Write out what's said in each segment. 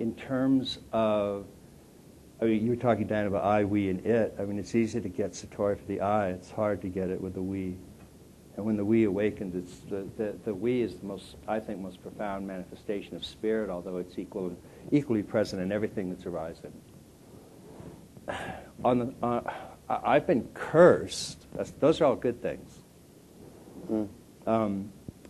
in terms of, I mean, you were talking, Dan, about I, we, and it. I mean, it's easy to get satori for the I. It's hard to get it with the we. And when the we awakens, it's the we is the most, I think, most profound manifestation of spirit, although it's equally present in everything that's arising. I've been cursed. Those are all good things.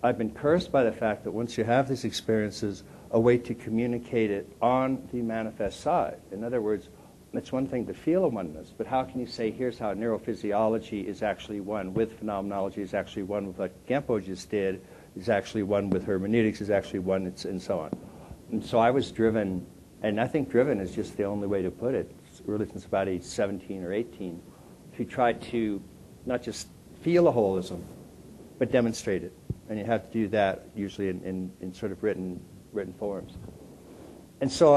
I've been cursed by the fact that once you have these experiences, a way to communicate it on the manifest side. In other words, it's one thing to feel a oneness, but how can you say, here's how neurophysiology is actually one with phenomenology, is actually one with what Genpo just did, is actually one with hermeneutics, is actually one, and so on. And so I was driven, and I think driven is just the only way to put it, really since about age 17 or 18, to try to not just feel a holism, but demonstrate it. And you have to do that usually in sort of written forms. And so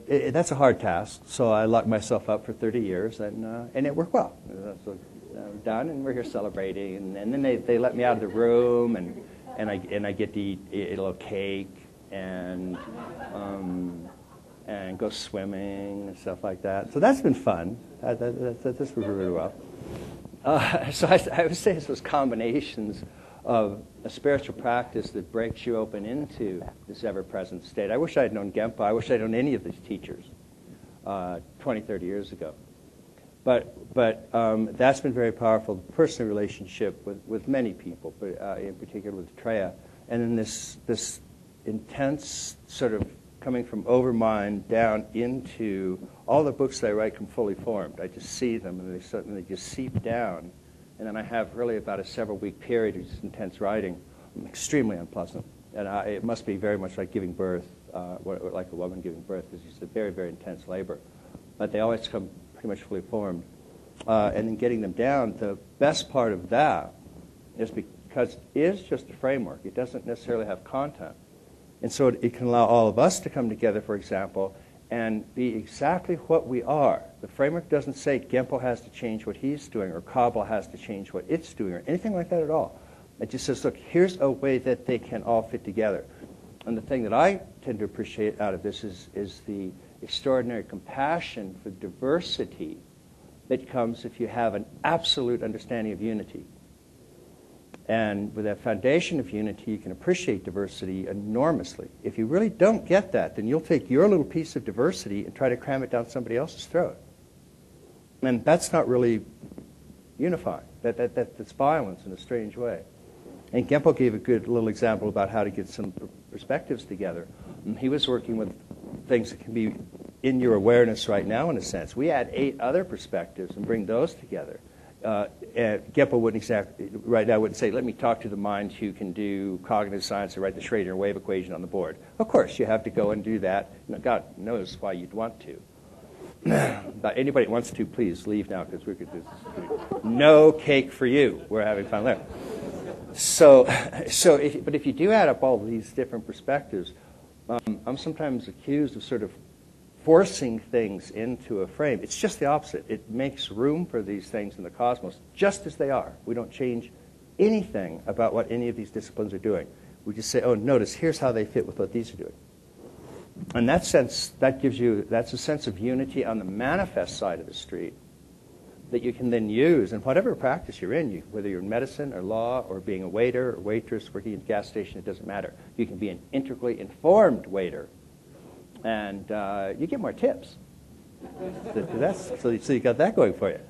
that's a hard task. So I locked myself up for 30 years, and it worked well. So we're done, and we're here celebrating. And then they let me out of the room, and I get to eat a little cake and go swimming and stuff like that. So that's been fun. That's worked really well. So I would say it's those combinations of a spiritual practice that breaks you open into this ever-present state. I wish I had known Genpo. I wish I had known any of these teachers 20, 30 years ago. But that's been very powerful, the personal relationship with many people, but in particular with Treya. And then this intense sort of coming from overmind down into all the books that I write come fully formed. I just see them, and they just seep down. And then I have really about a several-week period of just intense writing, extremely unpleasant. And it must be very much like giving birth, like a woman giving birth, because it's a very, very intense labor. But they always come pretty much fully formed. And then getting them down, the best part of that is because it is just a framework. It doesn't necessarily have content. And so it can allow all of us to come together, for example, and be exactly what we are. The framework doesn't say Genpo has to change what he's doing or Kabbalah has to change what it's doing or anything like that at all. It just says, look, here's a way that they can all fit together. And the thing that I tend to appreciate out of this is the extraordinary compassion for diversity that comes if you have an absolute understanding of unity. And with that foundation of unity, you can appreciate diversity enormously. If you really don't get that, then you'll take your little piece of diversity and try to cram it down somebody else's throat. And that's not really unifying. That's violence in a strange way. And Genpo gave a good little example about how to get some perspectives together. And he was working with things that can be in your awareness right now, in a sense. We add 8 other perspectives and bring those together. Genpo wouldn't say, let me talk to the mind who can do cognitive science and write the Schrödinger wave equation on the board. Of course, you have to go and do that. God knows why you'd want to. But anybody that wants to, please leave now, because no cake for you. We're having fun there. But if you do add up all these different perspectives, I'm sometimes accused of sort of forcing things into a frame. It's just the opposite. It makes room for these things in the cosmos just as they are. We don't change anything about what any of these disciplines are doing. We just say, oh, notice, here's how they fit with what these are doing. In that sense, that's a sense of unity on the manifest side of the street that you can then use in whatever practice you're in, whether you're in medicine or law or being a waiter or waitress, working at a gas station, it doesn't matter. You can be an integrally informed waiter, and you get more tips. So you got that going for you.